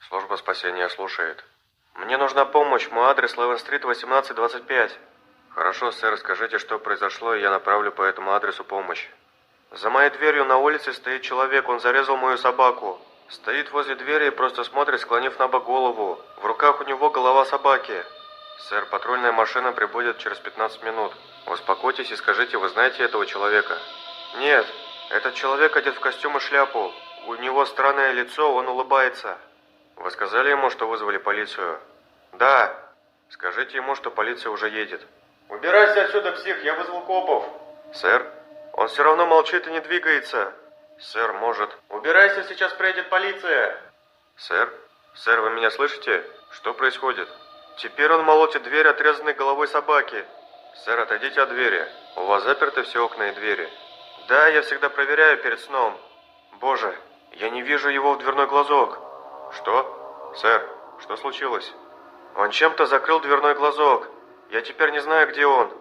Служба спасения слушает. Мне нужна помощь. Мой адрес Левен-стрит, 1825. Хорошо, сэр, скажите, что произошло, и я направлю по этому адресу помощь. За моей дверью на улице стоит человек, он зарезал мою собаку. Стоит возле двери и просто смотрит, склонив на бок голову. В руках у него голова собаки. Сэр, патрульная машина прибудет через 15 минут. Успокойтесь и скажите, вы знаете этого человека? Нет, этот человек одет в костюм и шляпу. У него странное лицо, он улыбается. Вы сказали ему, что вызвали полицию? Да. Скажите ему, что полиция уже едет. Убирайся отсюда, псих, я вызвал копов. Сэр? Он все равно молчит и не двигается. Сэр, может... Убирайся, сейчас приедет полиция. Сэр? Сэр, вы меня слышите? Что происходит? Теперь он молотит дверь отрезанной головой собаки. Сэр, отойдите от двери. У вас заперты все окна и двери. Да, я всегда проверяю перед сном. Боже, я не вижу его в дверной глазок. Что? Сэр, что случилось? Он чем-то закрыл дверной глазок. Я теперь не знаю, где он.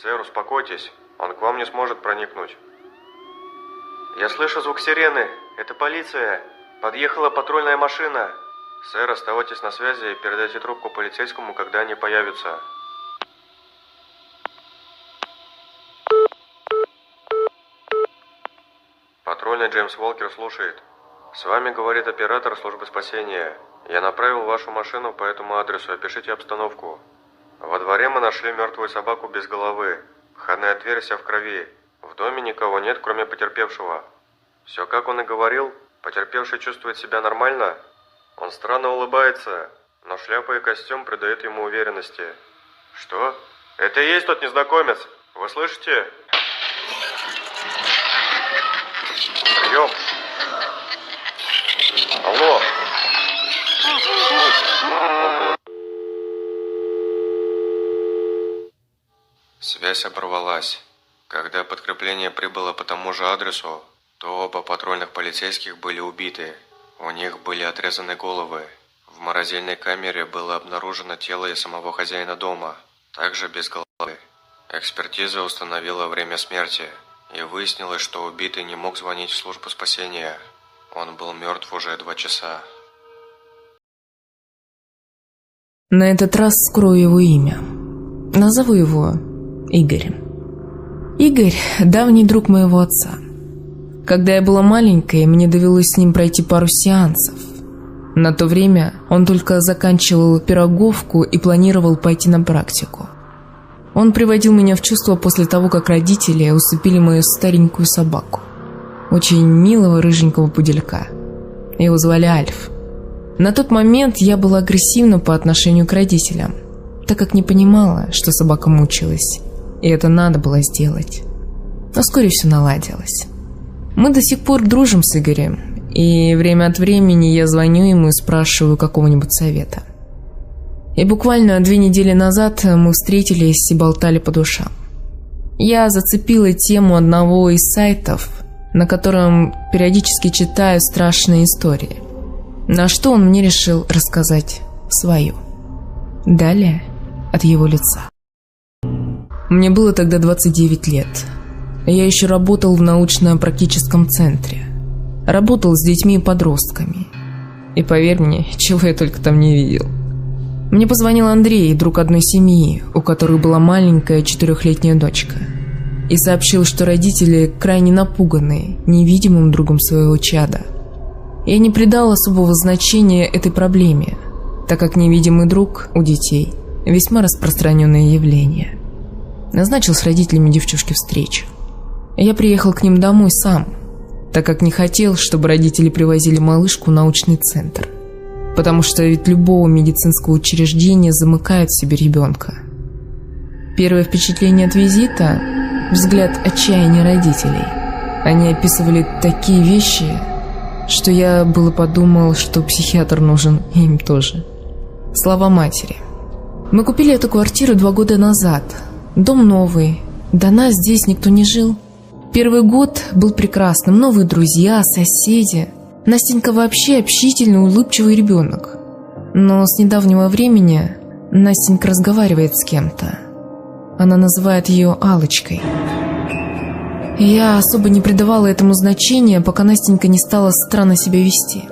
Сэр, успокойтесь. Он к вам не сможет проникнуть. Я слышу звук сирены. Это полиция. Подъехала патрульная машина. Сэр, оставайтесь на связи и передайте трубку полицейскому, когда они появятся. Патрульный Джеймс Уолкер слушает. С вами говорит оператор службы спасения. Я направил вашу машину по этому адресу. Опишите обстановку. Во дворе мы нашли мертвую собаку без головы. Входная дверь вся в крови. В доме никого нет, кроме потерпевшего. Все как он и говорил. Потерпевший чувствует себя нормально. Он странно улыбается, но шляпа и костюм придают ему уверенности. Что? Это и есть тот незнакомец. Вы слышите? Прием. Алло. Связь оборвалась. Когда подкрепление прибыло по тому же адресу, то оба патрульных полицейских были убиты. У них были отрезаны головы. В морозильной камере было обнаружено тело и самого хозяина дома, также без головы. Экспертиза установила время смерти, и выяснилось, что убитый не мог звонить в службу спасения. Он был мертв уже 2 часа. На этот раз скрою его имя. Назову его Игорем. Игорь – давний друг моего отца. Когда я была маленькой, мне довелось с ним пройти пару сеансов. На то время он только заканчивал пироговку и планировал пойти на практику. Он приводил меня в чувство после того, как родители усыпили мою старенькую собаку. Очень милого рыженького пуделька. Его звали Альф. На тот момент я была агрессивна по отношению к родителям, так как не понимала, что собака мучилась, и это надо было сделать. Но вскоре все наладилось. Мы до сих пор дружим с Игорем, и время от времени я звоню ему и спрашиваю какого-нибудь совета. И буквально 2 недели назад мы встретились и болтали по душам. Я зацепила тему одного из сайтов, на котором периодически читаю страшные истории, на что он мне решил рассказать свою. Далее от его лица. Мне было тогда 29 лет. Я еще работал в научно-практическом центре. Работал с детьми и подростками. И поверь мне, чего я только там не видел. Мне позвонил Андрей, друг одной семьи, у которой была маленькая 4-летняя дочка, и сообщил, что родители крайне напуганы невидимым другом своего чада. Я не придал особого значения этой проблеме, так как невидимый друг у детей – весьма распространенное явление. Назначил с родителями девчушки встречу. Я приехал к ним домой сам, так как не хотел, чтобы родители привозили малышку в научный центр, потому что ведь любого медицинского учреждения замыкает в себе ребенка. Первое впечатление от визита – взгляд отчаяния родителей. Они описывали такие вещи, что я было подумал, что психиатр нужен им тоже. Слова матери. Мы купили эту квартиру 2 года назад. Дом новый, до нас здесь никто не жил. Первый год был прекрасным, новые друзья, соседи. Настенька вообще общительный, улыбчивый ребенок. Но с недавнего времени Настенька разговаривает с кем-то. Она называет ее Аллочкой. Я особо не придавала этому значения, пока Настенька не стала странно себя вести.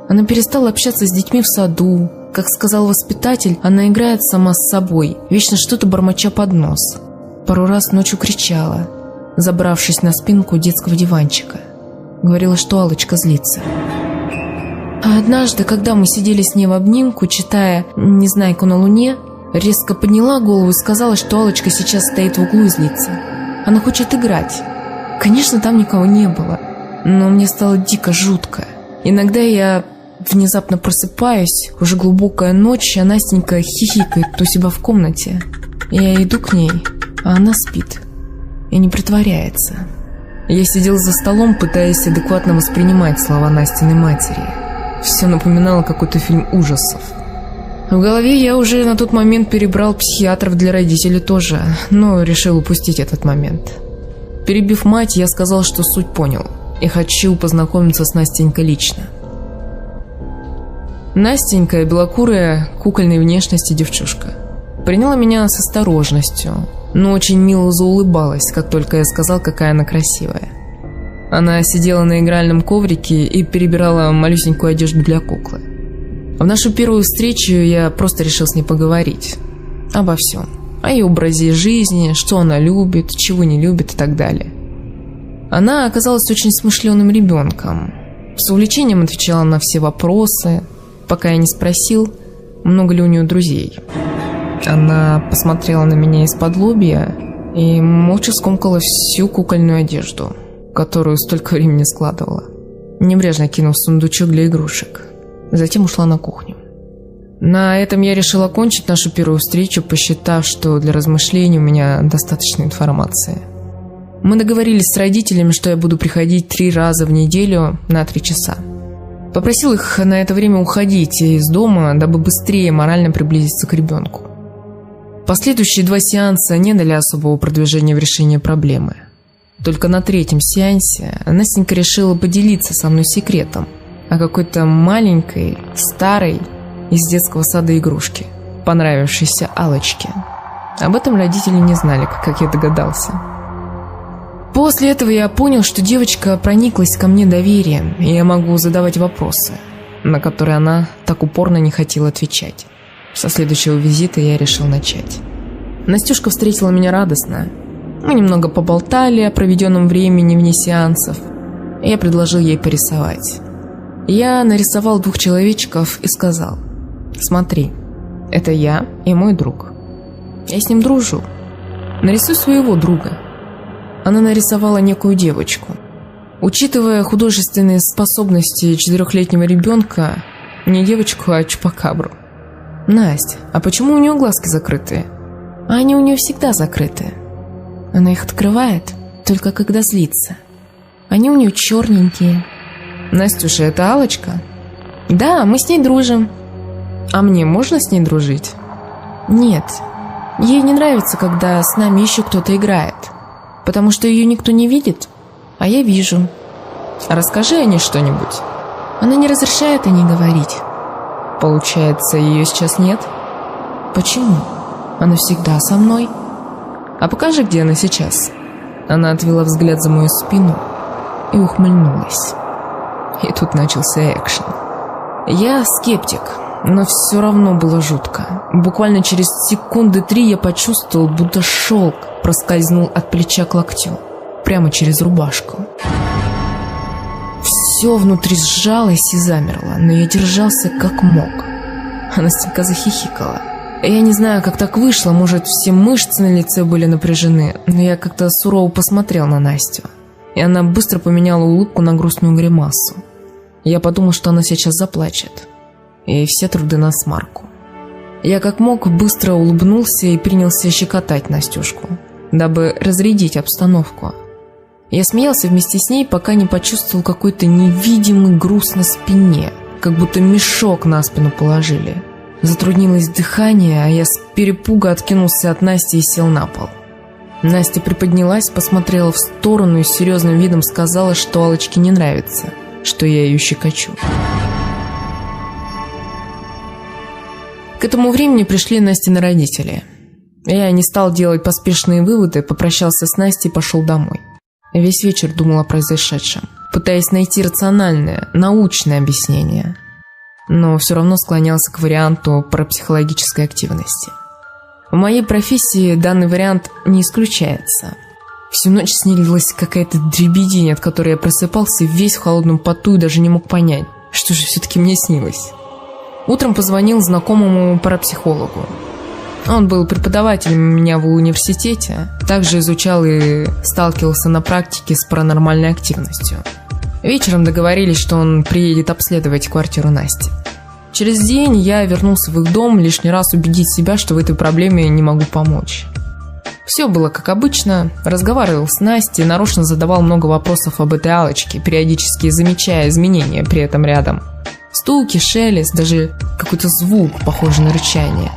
Она перестала общаться с детьми в саду. Как сказал воспитатель, она играет сама с собой, вечно что-то бормоча под нос. Пару раз ночью кричала, забравшись на спинку детского диванчика. Говорила, что Аллочка злится. А однажды, когда мы сидели с ней в обнимку, читая «Незнайку на луне», резко подняла голову и сказала, что Аллочка сейчас стоит в углу и злится. Она хочет играть. Конечно, там никого не было, но мне стало дико жутко. Иногда я внезапно просыпаюсь, уже глубокая ночь, а Настенька хихикает у себя в комнате. Я иду к ней, а она спит и не притворяется. Я сидел за столом, пытаясь адекватно воспринимать слова Настиной матери. Все напоминало какой-то фильм ужасов. В голове я уже на тот момент перебрал психиатров для родителей тоже, но решил упустить этот момент. Перебив мать, я сказал, что суть понял, и хочу познакомиться с Настенькой лично. Настенька, белокурая, кукольной внешности девчушка, приняла меня с осторожностью, но очень мило заулыбалась, как только я сказал, какая она красивая. Она сидела на игральном коврике и перебирала малюсенькую одежду для куклы. В нашу первую встречу я просто решил с ней поговорить. Обо всем. О ее образе жизни, что она любит, чего не любит и так далее. Она оказалась очень смышленым ребенком. С увлечением отвечала на все вопросы, пока я не спросил, много ли у нее друзей. Она посмотрела на меня из-под лобья и молча скомкала всю кукольную одежду, которую столько времени складывала, небрежно кинув в сундучок для игрушек. Затем ушла на кухню. На этом я решил окончить нашу первую встречу, посчитав, что для размышлений у меня достаточно информации. Мы договорились с родителями, что я буду приходить 3 раза в неделю на 3 часа. Попросил их на это время уходить из дома, дабы быстрее морально приблизиться к ребенку. Последующие 2 сеанса не дали особого продвижения в решении проблемы. Только на 3-м сеансе Настенька решила поделиться со мной секретом о какой-то маленькой, старой, из детского сада игрушки, понравившейся Аллочке. Об этом родители не знали, как я догадался. После этого я понял, что девочка прониклась ко мне доверием, и я могу задавать вопросы, на которые она так упорно не хотела отвечать. Со следующего визита я решил начать. Настюшка встретила меня радостно. Мы немного поболтали о проведенном времени вне сеансов, и я предложил ей порисовать. Я нарисовал 2 человечков и сказал: «Смотри, это я и мой друг. Я с ним дружу. Нарисуй своего друга». Она нарисовала некую девочку. Учитывая художественные способности 4-летнего ребенка, не девочку, а чупакабру. «Настя, а почему у нее глазки закрытые?» «А они у нее всегда закрыты. Она их открывает только когда злится. Они у нее черненькие». «Настюша, это Аллочка?» «Да, мы с ней дружим». «А мне можно с ней дружить?» «Нет, ей не нравится, когда с нами еще кто-то играет, потому что ее никто не видит, а я вижу». «Расскажи о ней что-нибудь». «Она не разрешает о ней говорить». «Получается, ее сейчас нет?» «Почему? Она всегда со мной». «А покажи, где она сейчас». Она отвела взгляд за мою спину и ухмыльнулась. И тут начался экшен. Я скептик, но все равно было жутко. Буквально через секунды 3 я почувствовал, будто шелк проскользнул от плеча к локтю, прямо через рубашку. Все внутри сжалось и замерло, но я держался как мог. Настенька захихикала. Я не знаю, как так вышло, может, все мышцы на лице были напряжены, но я как-то сурово посмотрел на Настю, и она быстро поменяла улыбку на грустную гримасу. Я подумал, что она сейчас заплачет, и все труды на смарку. Я как мог быстро улыбнулся и принялся щекотать Настюшку, дабы разрядить обстановку. Я смеялся вместе с ней, пока не почувствовал какой-то невидимый груз на спине, как будто мешок на спину положили. Затруднилось дыхание, а я с перепуга откинулся от Насти и сел на пол. Настя приподнялась, посмотрела в сторону и с серьезным видом сказала, что Аллочке не нравится, что я ее щекочу. К этому времени пришли Настины родители. Я не стал делать поспешные выводы, попрощался с Настей и пошел домой. Весь вечер думал о произошедшем, пытаясь найти рациональное, научное объяснение. но все равно склонялся к варианту парапсихологической активности. В моей профессии данный вариант не исключается. Всю ночь снилилась какая-то дребедень, от которой я просыпался весь в холодном поту и даже не мог понять, что же все-таки мне снилось. Утром позвонил знакомому парапсихологу. Он был преподавателем у меня в университете, также изучал и сталкивался на практике с паранормальной активностью. Вечером договорились, что он приедет обследовать квартиру Насти. Через день я вернулся в их дом, лишний раз убедить себя, что в этой проблеме не могу помочь. Все было как обычно, разговаривал с Настей, нарочно задавал много вопросов об этой Аллочке, периодически замечая изменения при этом рядом. Стуки, шелест, даже какой-то звук, похожий на рычание.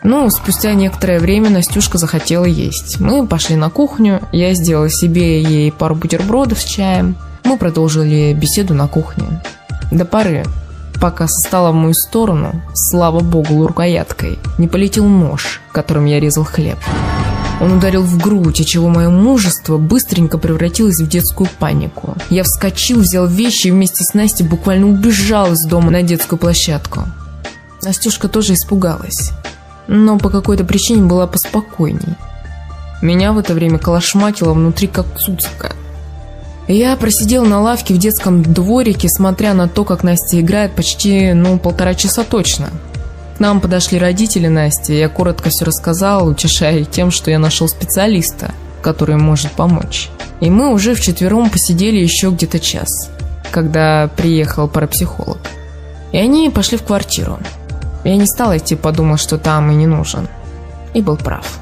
Ну, спустя некоторое время Настюшка захотела есть. Мы пошли на кухню, я сделала себе и ей пару бутербродов с чаем. Мы продолжили беседу на кухне. До поры, пока со стола в мою сторону, слава богу, рукояткой, не полетел нож, которым я резал хлеб. Он ударил в грудь, отчего мое мужество быстренько превратилось в детскую панику. Я вскочил, взял вещи и вместе с Настей буквально убежал из дома на детскую площадку. Настюшка тоже испугалась, но по какой-то причине была поспокойней. Меня в это время колошматило внутри как цуцика. Я просидел на лавке в детском дворике, смотря на то, как Настя играет, почти, 1,5 часа точно. К нам подошли родители Насти, я коротко все рассказал, утешая тем, что я нашел специалиста, который может помочь. И мы уже вчетвером посидели еще где-то час, когда приехал парапсихолог. И они пошли в квартиру. Я не стал идти, подумал, что там и не нужен. И был прав.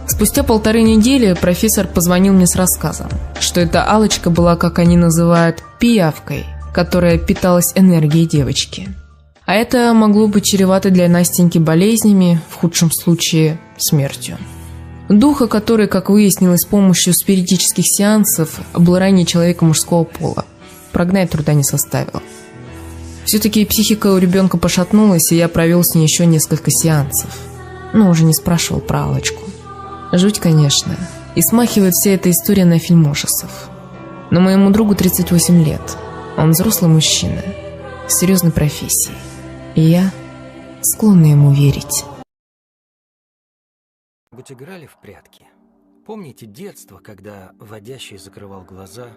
Спустя 1,5 недели профессор позвонил мне с рассказом, что эта Аллочка была, как они называют, пиявкой, которая питалась энергией девочки. А это могло быть чревато для Настеньки болезнями, в худшем случае смертью. Духа, который, как выяснилось с помощью спиритических сеансов, был ранее человека мужского пола, прогнать труда не составило. Все-таки психика у ребенка пошатнулась, и я провел с ней еще несколько сеансов. Но уже не спрашивал про Аллочку. Жуть, конечно, и смахивает вся эта история на фильм ужасов. Но моему другу 38 лет, он взрослый мужчина, с серьезной профессией. И я склонна ему верить. Быть играли в прятки? Помните детство, когда водящий закрывал глаза,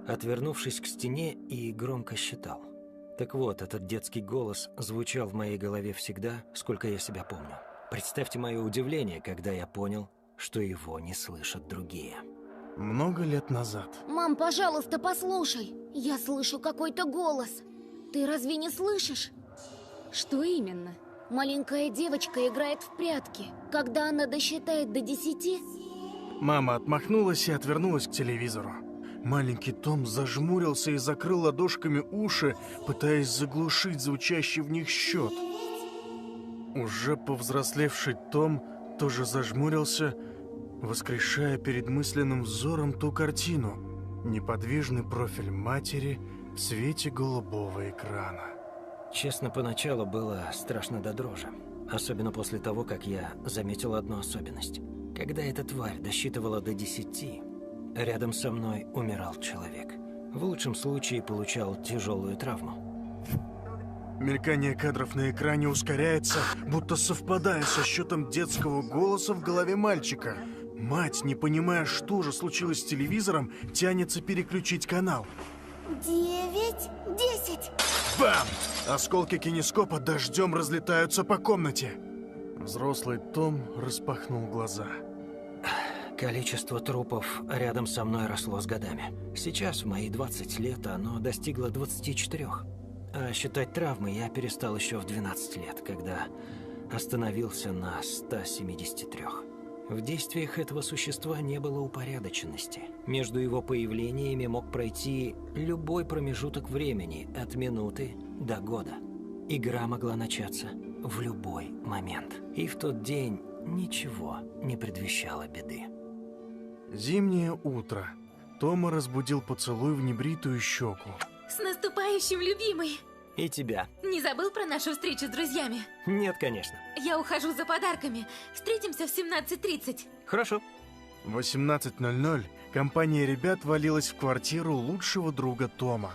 отвернувшись к стене и громко считал? Так вот, этот детский голос звучал в моей голове всегда, сколько я себя помню. Представьте мое удивление, когда я понял, что его не слышат другие. Много лет назад. Мам, пожалуйста, послушай. Я слышу какой-то голос. Ты разве не слышишь? Что именно? Маленькая девочка играет в прятки. Когда она досчитает до 10... Мама отмахнулась и отвернулась к телевизору. Маленький Том зажмурился и закрыл ладошками уши, пытаясь заглушить звучащий в них счет. Уже повзрослевший Том тоже зажмурился, воскрешая перед мысленным взором ту картину. Неподвижный профиль матери в свете голубого экрана. Честно, поначалу было страшно до дрожи. Особенно после того, как я заметил одну особенность. Когда эта тварь досчитывала до 10, рядом со мной умирал человек. В лучшем случае получал тяжелую травму. Мелькание кадров на экране ускоряется, будто совпадая со счетом детского голоса в голове мальчика. Мать, не понимая, что же случилось с телевизором, тянется переключить канал. 9, 10. Бам! Осколки кинескопа дождем разлетаются по комнате. Взрослый Том распахнул глаза. Количество трупов рядом со мной росло с годами. Сейчас, в мои 20 лет, оно достигло 24. А считать травмы я перестал еще в 12 лет, когда остановился на 173. В действиях этого существа не было упорядоченности. Между его появлениями мог пройти любой промежуток времени, от минуты до года. Игра могла начаться в любой момент. И в тот день ничего не предвещало беды. Зимнее утро. Тома разбудил поцелуй в небритую щеку. С наступающим, любимый! И тебя. Не забыл про нашу встречу с друзьями? Нет, конечно. Я ухожу за подарками. Встретимся в 17:30. Хорошо. В 18:00 компания ребят валилась в квартиру лучшего друга Тома.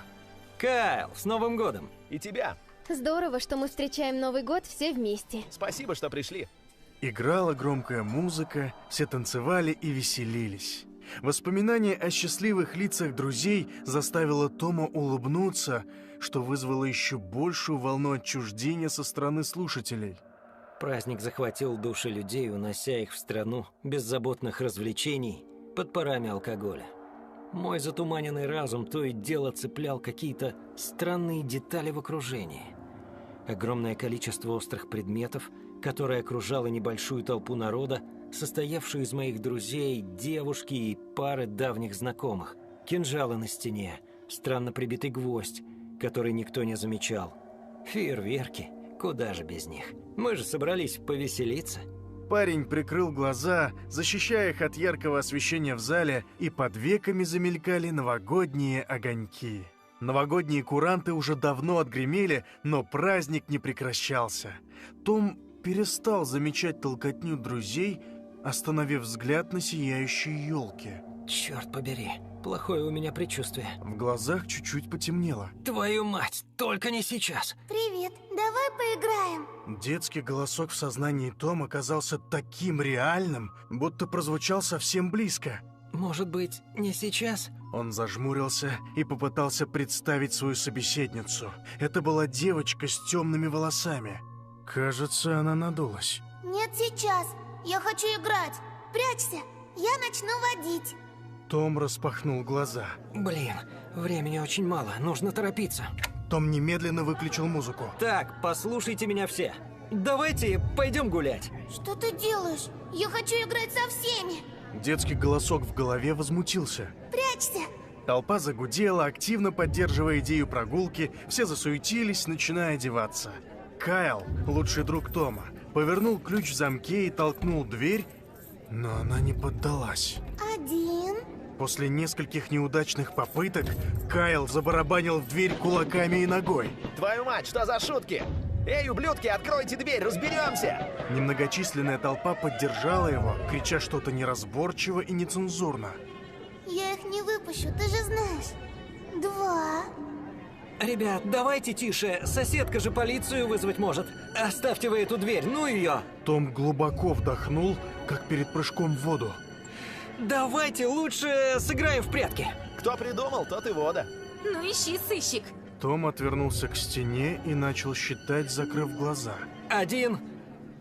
Кайл, с Новым годом! И тебя. Здорово, что мы встречаем Новый год все вместе. Спасибо, что пришли. Играла громкая музыка, все танцевали и веселились. Воспоминание о счастливых лицах друзей заставило Тома улыбнуться, что вызвало еще большую волну отчуждения со стороны слушателей. Праздник захватил души людей, унося их в страну беззаботных развлечений под парами алкоголя. Мой затуманенный разум то и дело цеплял какие-то странные детали в окружении. Огромное количество острых предметов, которое окружало небольшую толпу народа, состоявшую из моих друзей, девушки и пары давних знакомых. Кинжалы на стене, странно прибитый гвоздь, который никто не замечал. Фейерверки, куда же без них? Мы же собрались повеселиться. Парень прикрыл глаза, защищая их от яркого освещения в зале, и под веками замелькали новогодние огоньки. Новогодние куранты уже давно отгремели, но праздник не прекращался. Том перестал замечать толкотню друзей, остановив взгляд на сияющие елки. Черт побери, плохое у меня предчувствие. В глазах чуть-чуть потемнело. Твою мать, только не сейчас. Привет, давай поиграем. Детский голосок в сознании Тома оказался таким реальным, будто прозвучал совсем близко. Может быть, не сейчас? Он зажмурился и попытался представить свою собеседницу. Это была девочка с темными волосами. Кажется, она надулась. Нет, сейчас. Я хочу играть. Прячься, я начну водить. Том распахнул глаза. Блин, времени очень мало, нужно торопиться. Том немедленно выключил музыку. Так, послушайте меня все. Давайте пойдем гулять. Что ты делаешь? Я хочу играть со всеми. Детский голосок в голове возмутился. Прячься. Толпа загудела, активно поддерживая идею прогулки, все засуетились, начиная одеваться. Кайл, лучший друг Тома, повернул ключ в замке и толкнул дверь, но она не поддалась. 1. После нескольких неудачных попыток Кайл забарабанил в дверь кулаками и ногой. Твою мать, что за шутки? Эй, ублюдки, откройте дверь, разберемся! Немногочисленная толпа поддержала его, крича что-то неразборчиво и нецензурно. Я их не выпущу, ты же знаешь. 2. Ребят, давайте тише, соседка же полицию вызвать может. Оставьте вы эту дверь, ну ее! Том глубоко вдохнул, как перед прыжком в воду. Давайте лучше сыграем в прятки. Кто придумал, тот и вода. Ну ищи, сыщик. Том отвернулся к стене и начал считать, закрыв глаза. 1,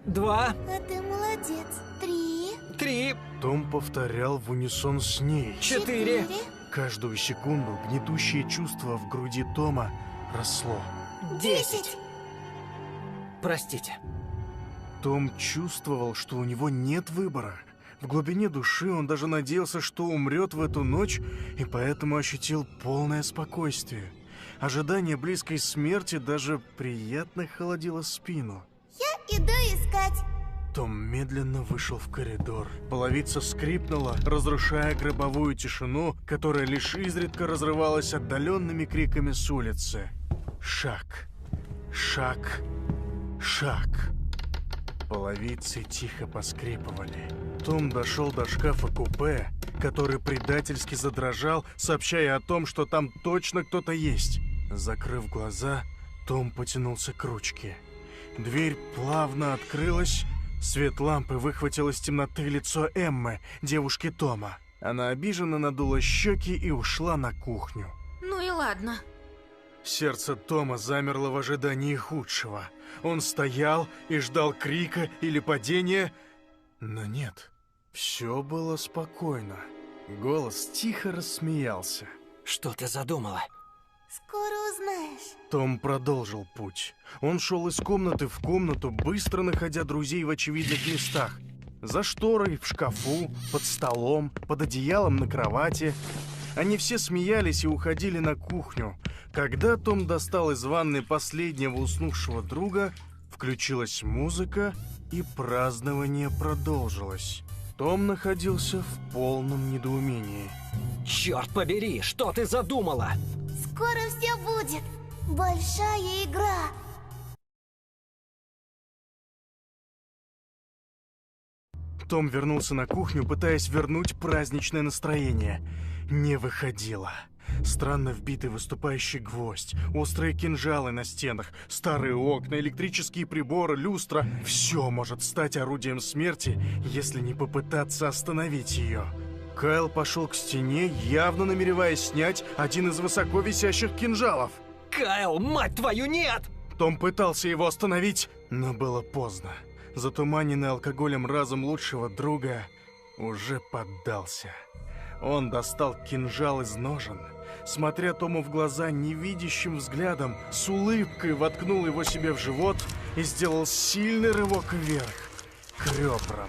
2, А ты молодец. 3. 3, Том повторял в унисон с ней. 4. Каждую секунду гнетущее чувство в груди Тома росло. 10. Простите. Том чувствовал, что у него нет выбора. В глубине души он даже надеялся, что умрет в эту ночь, и поэтому ощутил полное спокойствие. Ожидание близкой смерти даже приятно холодило спину. Я иду искать. Том медленно вышел в коридор. Половица скрипнула, разрушая гробовую тишину, которая лишь изредка разрывалась отдаленными криками с улицы. Шаг, шаг, шаг. Половицы тихо поскрипывали. Том дошел до шкафа-купе, который предательски задрожал, сообщая о том, что там точно кто-то есть. Закрыв глаза, Том потянулся к ручке. Дверь плавно открылась. Свет лампы выхватил из темноты лицо Эммы, девушки Тома. Она обиженно надула щеки и ушла на кухню. Ну и ладно. Сердце Тома замерло в ожидании худшего. Он стоял и ждал крика или падения, но нет, все было спокойно. Голос тихо рассмеялся. Что ты задумала? Скоро узнаешь. Том продолжил путь. Он шел из комнаты в комнату, быстро находя друзей в очевидных местах. За шторой, в шкафу, под столом, под одеялом на кровати. Они все смеялись и уходили на кухню. Когда Том достал из ванны последнего уснувшего друга, включилась музыка, и празднование продолжилось. Том находился в полном недоумении. Черт побери, что ты задумала? Скоро все будет. Большая игра. Том вернулся на кухню, пытаясь вернуть праздничное настроение. Не выходило. Странно вбитый выступающий гвоздь, острые кинжалы на стенах, старые окна, электрические приборы, люстра. Все может стать орудием смерти, если не попытаться остановить ее. Кайл пошел к стене, явно намереваясь снять один из высоко висящих кинжалов. Кайл, мать твою, нет! Том пытался его остановить, но было поздно. Затуманенный алкоголем разум лучшего друга уже поддался. Он достал кинжал из ножен, смотря Тому в глаза невидящим взглядом, с улыбкой воткнул его себе в живот и сделал сильный рывок вверх, к ребрам.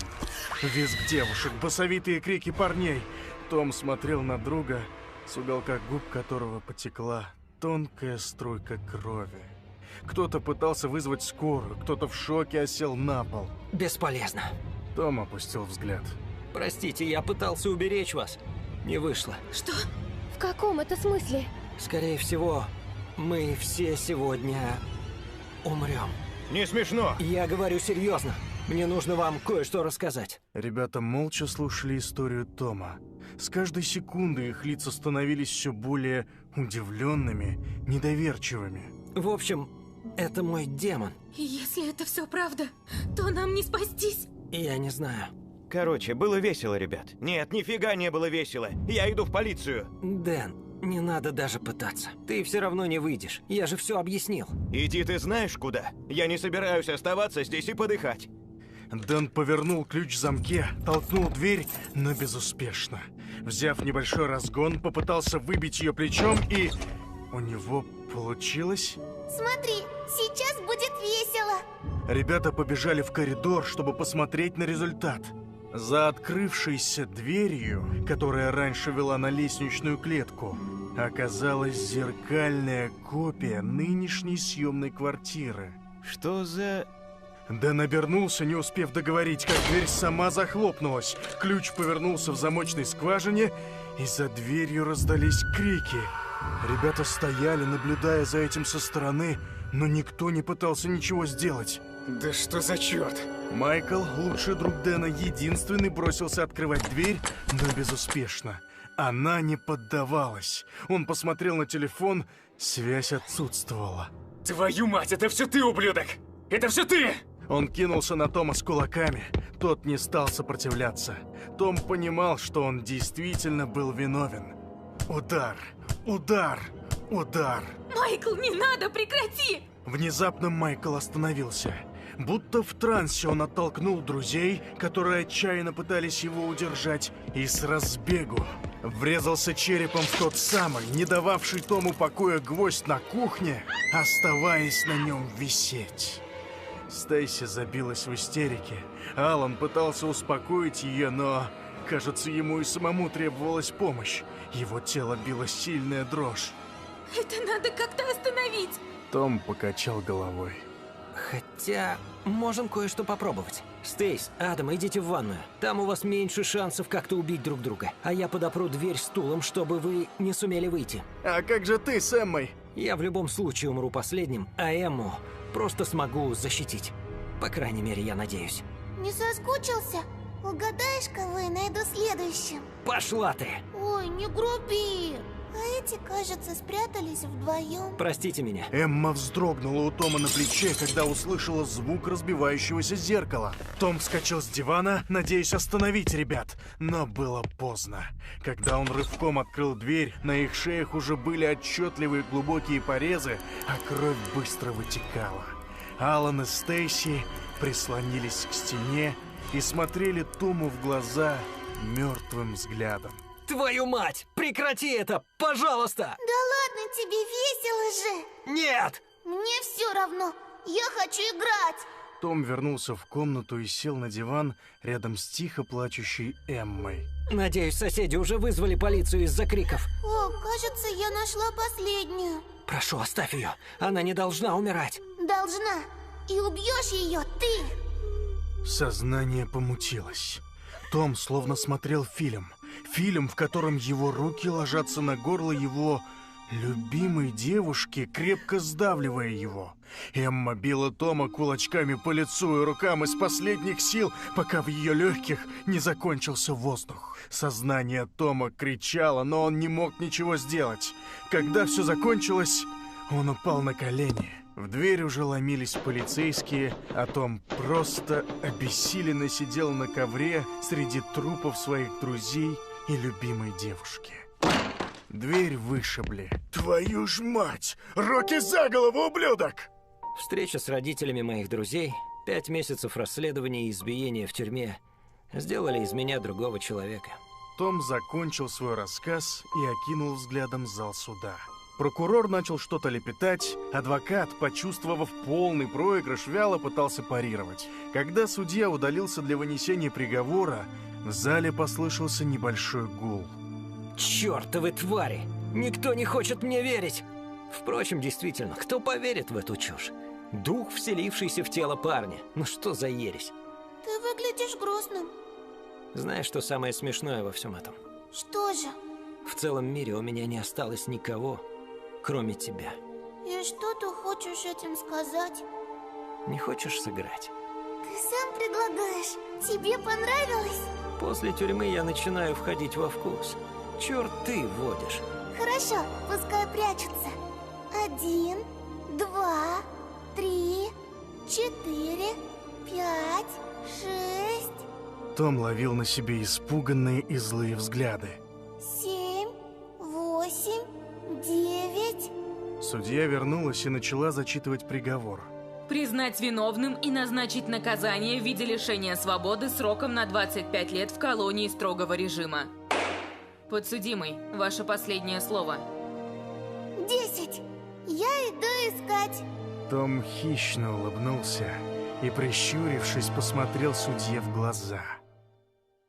Визг девушек, басовитые крики парней. Том смотрел на друга, с уголка губ которого потекла тонкая струйка крови. Кто-то пытался вызвать скорую, кто-то в шоке осел на пол. Бесполезно. Том опустил взгляд. Простите, я пытался уберечь вас. Не вышло. Что? В каком это смысле? Скорее всего, мы все сегодня умрем. Не смешно. Я говорю серьезно. Мне нужно вам кое-что рассказать. Ребята молча слушали историю Тома. С каждой секундой их лица становились все более удивленными, недоверчивыми. В общем, это мой демон. И если это все правда, то нам не спастись. Я не знаю. Короче, было весело, ребят. Нет, нифига не было весело. Я иду в полицию. Дэн, не надо даже пытаться. Ты все равно не выйдешь. Я же все объяснил. Иди ты знаешь куда. Я не собираюсь оставаться здесь и подыхать. Дэн повернул ключ в замке, толкнул дверь, но безуспешно. Взяв небольшой разгон, попытался выбить ее плечом и... У него получилось? Смотри, сейчас будет весело. Ребята побежали в коридор, чтобы посмотреть на результат. За открывшейся дверью, которая раньше вела на лестничную клетку, оказалась зеркальная копия нынешней съемной квартиры. Что за... Дэн обернулся, не успев договорить, как дверь сама захлопнулась. Ключ повернулся в замочной скважине, и за дверью раздались крики. Ребята стояли, наблюдая за этим со стороны, но никто не пытался ничего сделать. Да что за черт? Майкл, лучший друг Дэна, единственный бросился открывать дверь, но безуспешно. Она не поддавалась. Он посмотрел на телефон, связь отсутствовала. Твою мать, это все ты, ублюдок! Это все ты! Он кинулся на Тома с кулаками. Тот не стал сопротивляться. Том понимал, что он действительно был виновен. Удар, удар, удар. Майкл, не надо, прекрати! Внезапно Майкл остановился. Будто в трансе он оттолкнул друзей, которые отчаянно пытались его удержать, и с разбегу врезался черепом в тот самый, не дававший Тому покоя гвоздь на кухне, оставаясь на нем висеть. Стейси забилась в истерике. Алан пытался успокоить ее, но, кажется, ему и самому требовалась помощь. Его тело било сильная дрожь. Это надо как-то остановить. Том покачал головой. Хотя, можем кое-что попробовать. Стейс, Адам, идите в ванную. Там у вас меньше шансов как-то убить друг друга. А я подопру дверь стулом, чтобы вы не сумели выйти. А как же ты с Эммой? Я в любом случае умру последним, а Эмму просто смогу защитить. По крайней мере, я надеюсь. Не соскучился? Угадаешь, кого я найду следующим? Пошла ты! Ой, не груби. А эти, кажется, спрятались вдвоем. Простите меня. Эмма вздрогнула у Тома на плече, когда услышала звук разбивающегося зеркала. Том вскочил с дивана, надеясь остановить ребят, но было поздно. Когда он рывком открыл дверь, на их шеях уже были отчетливые глубокие порезы, а кровь быстро вытекала. Алан и Стейси прислонились к стене и смотрели Тому в глаза мертвым взглядом. Твою мать! Прекрати это! Пожалуйста! Да ладно тебе, весело же! Нет! Мне все равно, я хочу играть! Том вернулся в комнату и сел на диван рядом с тихо плачущей Эммой. Надеюсь, соседи уже вызвали полицию из-за криков. О, кажется, я нашла последнюю. Прошу, оставь ее. Она не должна умирать. Должна. И убьешь ее ты. Сознание помутилось. Том словно смотрел фильм. Фильм, в котором его руки ложатся на горло его любимой девушке, крепко сдавливая его. Эмма била Тома кулачками по лицу и рукам из последних сил, пока в ее легких не закончился воздух. Сознание Тома кричало, но он не мог ничего сделать. Когда все закончилось, он упал на колени. В дверь уже ломились полицейские, а Том просто обессиленно сидел на ковре среди трупов своих друзей и любимой девушки. Дверь вышибли. Твою ж мать! Руки за голову, ублюдок! Встреча с родителями моих друзей, 5 месяцев расследования и избиения в тюрьме сделали из меня другого человека. Том закончил свой рассказ и окинул взглядом зал суда. Прокурор начал что-то лепетать, адвокат, почувствовав полный проигрыш, вяло пытался парировать. Когда судья удалился для вынесения приговора, в зале послышался небольшой гул. Чёртовы твари! Никто не хочет мне верить! Впрочем, действительно, кто поверит в эту чушь? Дух, вселившийся в тело парня. Ну что за ересь? Ты выглядишь грустным. Знаешь, что самое смешное во всем этом? Что же? В целом мире у меня не осталось никого, кроме тебя. И что ты хочешь этим сказать? Не хочешь сыграть? Ты сам предлагаешь. Тебе понравилось? После тюрьмы я начинаю входить во вкус. Черт ты водишь. Хорошо, пускай прячутся. 1, 2, 3, 4, 5, 6. Том ловил на себе испуганные и злые взгляды. 7, 8, 9. Судья вернулась и начала зачитывать приговор. Признать виновным и назначить наказание в виде лишения свободы сроком на 25 лет в колонии строгого режима. Подсудимый, ваше последнее слово. 10. Я иду искать. Том хищно улыбнулся и, прищурившись, посмотрел судье в глаза.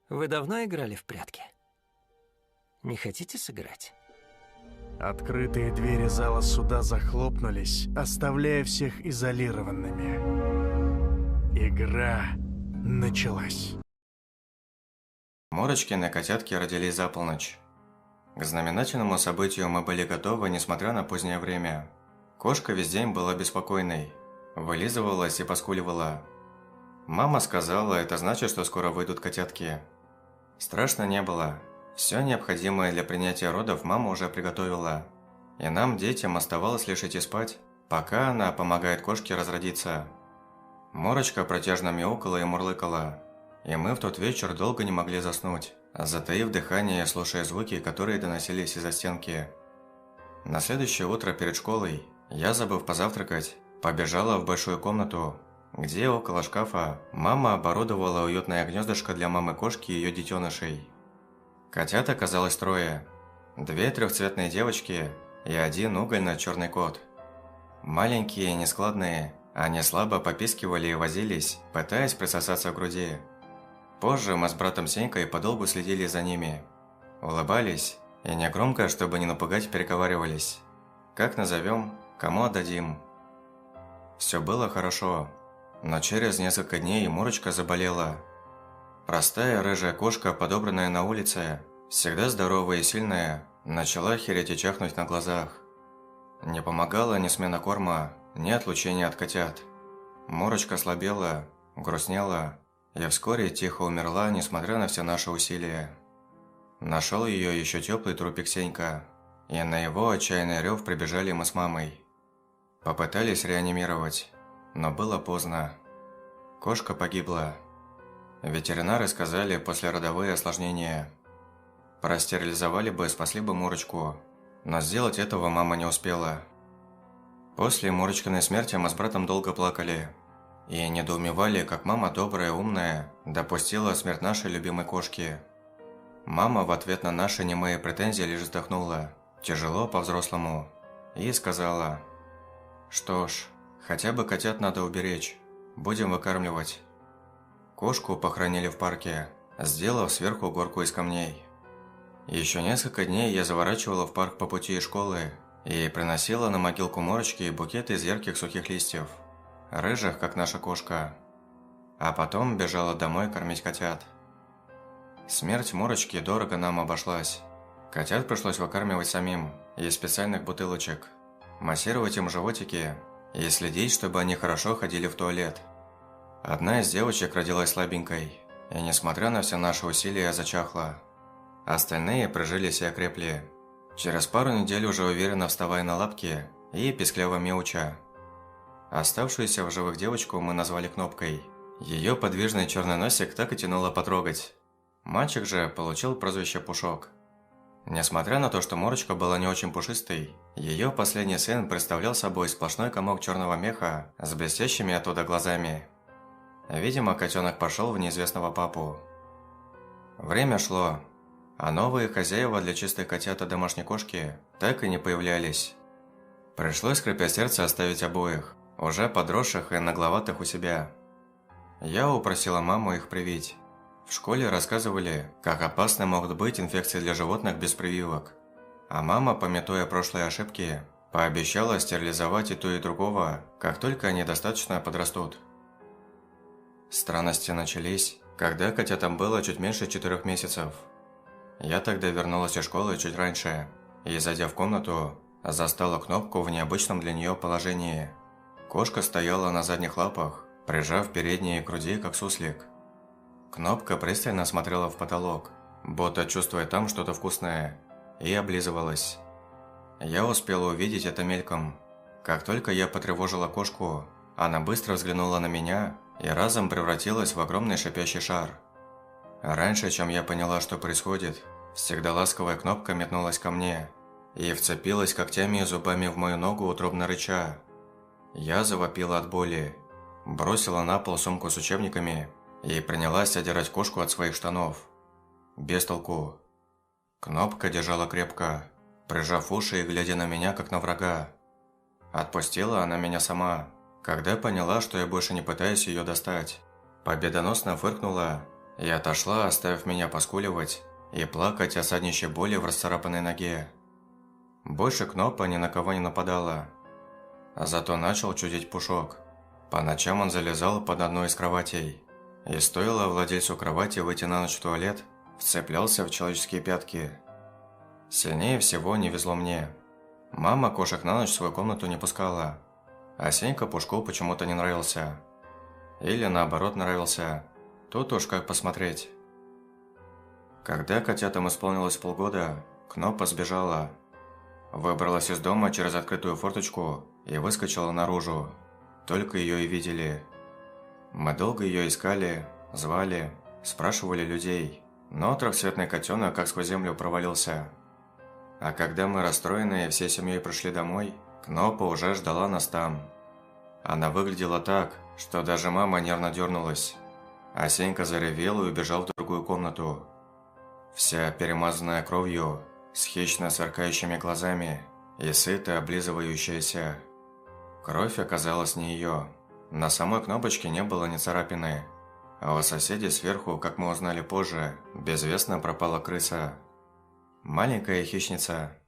Вы давно играли в прятки? Не хотите сыграть? Открытые двери зала суда захлопнулись, оставляя всех изолированными. Игра началась. Морочкины котятки родились за полночь. К знаменательному событию мы были готовы, несмотря на позднее время. Кошка весь день была беспокойной, вылизывалась и поскуливала. Мама сказала, это значит, что скоро выйдут котятки. Страшно не было. Все необходимое для принятия родов мама уже приготовила. И нам, детям, оставалось лишь идти спать, пока она помогает кошке разродиться. Морочка протяжно мяукала и мурлыкала. И мы в тот вечер долго не могли заснуть, затаив дыхание и слушая звуки, которые доносились из-за стенки. На следующее утро перед школой я, забыв позавтракать, побежала в большую комнату, где около шкафа мама оборудовала уютное гнездышко для мамы-кошки и ее детенышей. Котят оказалось 3. 2 трехцветные девочки и 1 угольно-черный кот. Маленькие и нескладные, они слабо попискивали и возились, пытаясь присосаться к груди. Позже мы с братом Сенькой подолгу следили за ними. Улыбались и негромко, чтобы не напугать, переговаривались. Как назовем, кому отдадим. Все было хорошо, но через несколько дней Мурочка заболела. Простая рыжая кошка, подобранная на улице, всегда здоровая и сильная, начала хереть и чахнуть на глазах. Не помогала ни смена корма, ни отлучение от котят. Мурочка слабела, грустнела и вскоре тихо умерла, несмотря на все наши усилия. Нашел ее еще теплый трупик Сенька, и на его отчаянный рев прибежали мы с мамой. Попытались реанимировать, но было поздно. Кошка погибла. Ветеринары сказали послеродовые осложнения. Простерилизовали бы, спасли бы Мурочку, но сделать этого мама не успела. После Мурочкиной смерти мы с братом долго плакали и недоумевали, как мама добрая, умная, допустила смерть нашей любимой кошки. Мама в ответ на наши немые претензии лишь вздохнула, тяжело по-взрослому, и сказала: «Что ж, хотя бы котят надо уберечь, будем выкармливать». Кошку похоронили в парке, сделав сверху горку из камней. Еще несколько дней я заворачивала в парк по пути из школы и приносила на могилку Морочки букеты из ярких сухих листьев, рыжих, как наша кошка. А потом бежала домой кормить котят. Смерть Морочки дорого нам обошлась. Котят пришлось выкармливать самим, из специальных бутылочек, массировать им животики и следить, чтобы они хорошо ходили в туалет. Одна из девочек родилась слабенькой, и несмотря на все наши усилия, зачахла. Остальные прижились и окрепли. Через пару недель уже уверенно вставая на лапки и пискляво мяуча. Оставшуюся в живых девочку мы назвали Кнопкой. Ее подвижный черный носик так и тянуло потрогать. Мальчик же получил прозвище Пушок. Несмотря на то, что мордочка была не очень пушистой, ее последний сын представлял собой сплошной комок черного меха с блестящими оттуда глазами. Видимо, котенок пошел в неизвестного папу. Время шло, а новые хозяева для чистой котята домашней кошки так и не появлялись. Пришлось, скрипя сердце, оставить обоих, уже подросших и нагловатых у себя. Я упросила маму их привить. В школе рассказывали, как опасны могут быть инфекции для животных без прививок. А мама, памятуя прошлые ошибки, пообещала стерилизовать и то, и другого, как только они достаточно подрастут. Странности начались, когда котятам было чуть меньше 4 месяцев. Я тогда вернулась из школы чуть раньше и, зайдя в комнату, застала Кнопку в необычном для нее положении. Кошка стояла на задних лапах, прижав передние к груди, как суслик. Кнопка пристально смотрела в потолок, будто чувствуя там что-то вкусное, и облизывалась. Я успела увидеть это мельком. Как только я потревожила кошку, она быстро взглянула на меня и разом превратилась в огромный шипящий шар. Раньше, чем я поняла, что происходит, всегда ласковая Кнопка метнулась ко мне и вцепилась когтями и зубами в мою ногу, утробно рыча. Я завопила от боли, бросила на пол сумку с учебниками и принялась отдирать кошку от своих штанов. Без толку. Кнопка держала крепко, прижав уши и глядя на меня, как на врага. Отпустила она меня сама, когда поняла, что я больше не пытаюсь ее достать. Победоносно фыркнула и отошла, оставив меня поскуливать и плакать от саднищей боли в расцарапанной ноге. Больше Кнопа ни на кого не нападала. Зато начал чудить Пушок. По ночам он залезал под одну из кроватей. И стоило владельцу кровати выйти на ночь в туалет, вцеплялся в человеческие пятки. Сильнее всего не везло мне. Мама кошек на ночь в свою комнату не пускала. А Сенька Пушку почему-то не нравился. Или наоборот нравился. Тут уж как посмотреть. Когда котятам исполнилось полгода, Кнопа сбежала. Выбралась из дома через открытую форточку и выскочила наружу. Только ее и видели. Мы долго ее искали, звали, спрашивали людей, но трехцветный котенок как сквозь землю провалился. А когда мы, расстроенные, всей семьей пришли домой, Кнопа уже ждала нас там. Она выглядела так, что даже мама нервно дернулась, а Сенька заревел и убежал в другую комнату. Вся перемазанная кровью, с хищно сверкающими глазами и сыто облизывающаяся. Кровь оказалась не ее. На самой Кнопочке не было ни царапины, а у соседей сверху, как мы узнали позже, безвестно пропала крыса. Маленькая хищница.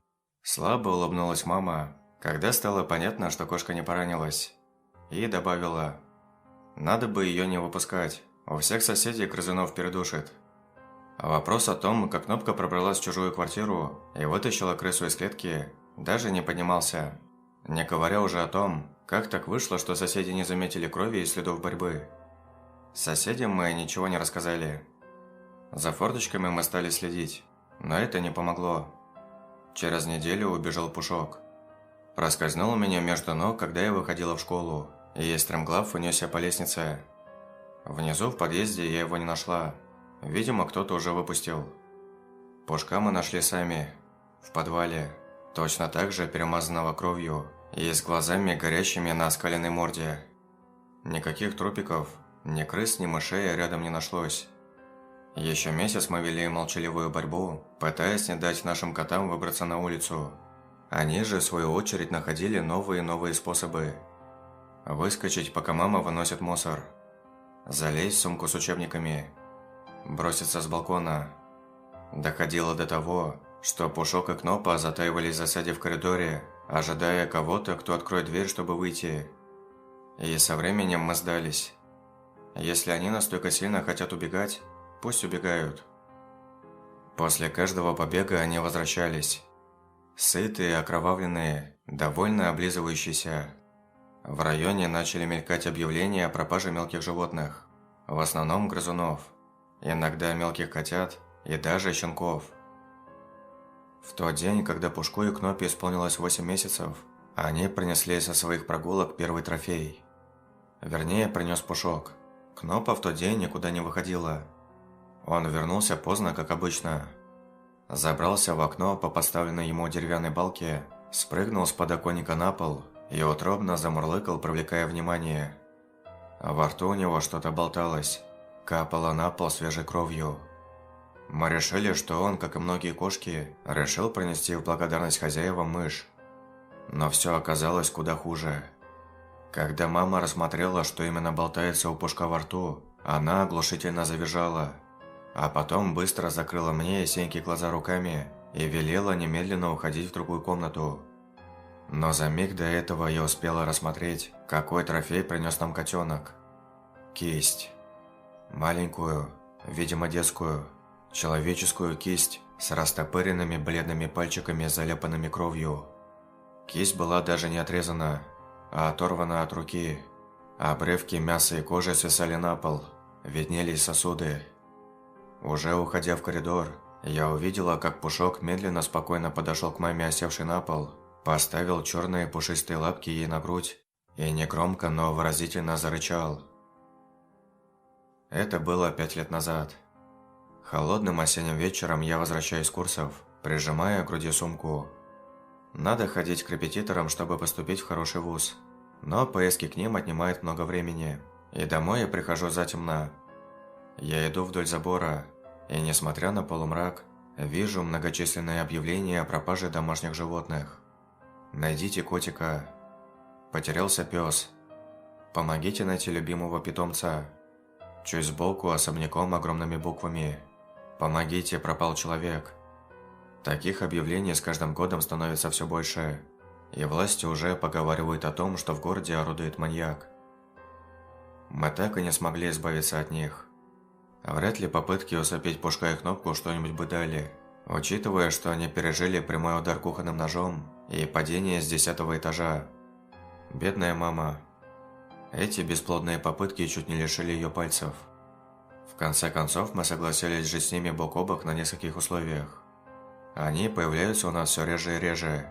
Слабо улыбнулась мама, когда стало понятно, что кошка не поранилась, и добавила: «Надо бы ее не выпускать, у всех соседей грызунов передушит». Вопрос о том, как Кнопка пробралась в чужую квартиру и вытащила крысу из клетки, даже не поднимался. Не говоря уже о том, как так вышло, что соседи не заметили крови и следов борьбы. Соседям мы ничего не рассказали. За форточками мы стали следить, но это не помогло. Через неделю убежал Пушок. Проскользнул у меня между ног, когда я выходила в школу, и стремглав унесся по лестнице. Внизу в подъезде я его не нашла. Видимо, кто-то уже выпустил. Пушка мы нашли сами, в подвале, точно так же перемазанного кровью и с глазами горящими на оскаленной морде. Никаких трупиков, ни крыс, ни мышей рядом не нашлось. Еще месяц мы вели молчаливую борьбу, пытаясь не дать нашим котам выбраться на улицу. Они же, в свою очередь, находили новые и новые способы. Выскочить, пока мама выносит мусор. Залезть в сумку с учебниками. Броситься с балкона. Доходило до того, что Пушок и Кнопа затаивались в засаде в коридоре, ожидая кого-то, кто откроет дверь, чтобы выйти. И со временем мы сдались. Если они настолько сильно хотят убегать, пусть убегают. После каждого побега они возвращались. Сытые, окровавленные, довольно облизывающиеся. В районе начали мелькать объявления о пропаже мелких животных. В основном грызунов. Иногда мелких котят и даже щенков. В тот день, когда Пушку и Кнопе исполнилось 8 месяцев, они принесли со своих прогулок первый трофей. Вернее, принес Пушок. Кнопа в тот день никуда не выходила. Он вернулся поздно, как обычно. Забрался в окно по поставленной ему деревянной балке, спрыгнул с подоконника на пол и утробно замурлыкал, привлекая внимание. Во рту у него что-то болталось, капало на пол свежей кровью. Мы решили, что он, как и многие кошки, решил принести в благодарность хозяевам мышь. Но все оказалось куда хуже. Когда мама рассмотрела, что именно болтается у Пушка во рту, она оглушительно завизжала, а потом быстро закрыла мне и Сеньке глаза руками и велела немедленно уходить в другую комнату. Но за миг до этого я успела рассмотреть, какой трофей принес нам котенок. Кисть. Маленькую, видимо детскую, человеческую кисть с растопыренными бледными пальчиками, заляпанными кровью. Кисть была даже не отрезана, а оторвана от руки. Обрывки мяса и кожи свисали на пол, виднелись сосуды. Уже уходя в коридор, я увидела, как Пушок медленно, спокойно подошел к маме, осевшей на пол, поставил черные пушистые лапки ей на грудь и негромко, но выразительно зарычал. Это было 5 лет назад. Холодным осенним вечером я возвращаюсь с курсов, прижимая к груди сумку. Надо ходить к репетиторам, чтобы поступить в хороший вуз. Но поездки к ним отнимают много времени, и домой я прихожу затемно. Я иду вдоль забора, и, несмотря на полумрак, вижу многочисленные объявления о пропаже домашних животных. Найдите котика. Потерялся пес. Помогите найти любимого питомца. Чуть сбоку особняком огромными буквами. Помогите, пропал человек. Таких объявлений с каждым годом становится все больше, и власти уже поговаривают о том, что в городе орудует маньяк. Мы так и не смогли избавиться от них. Вряд ли попытки усыпить Пушка и Кнопку что-нибудь бы дали, учитывая, что они пережили прямой удар кухонным ножом и падение с 10-го этажа. Бедная мама. Эти бесплодные попытки чуть не лишили ее пальцев. В конце концов, мы согласились жить с ними бок о бок на нескольких условиях. Они появляются у нас все реже и реже.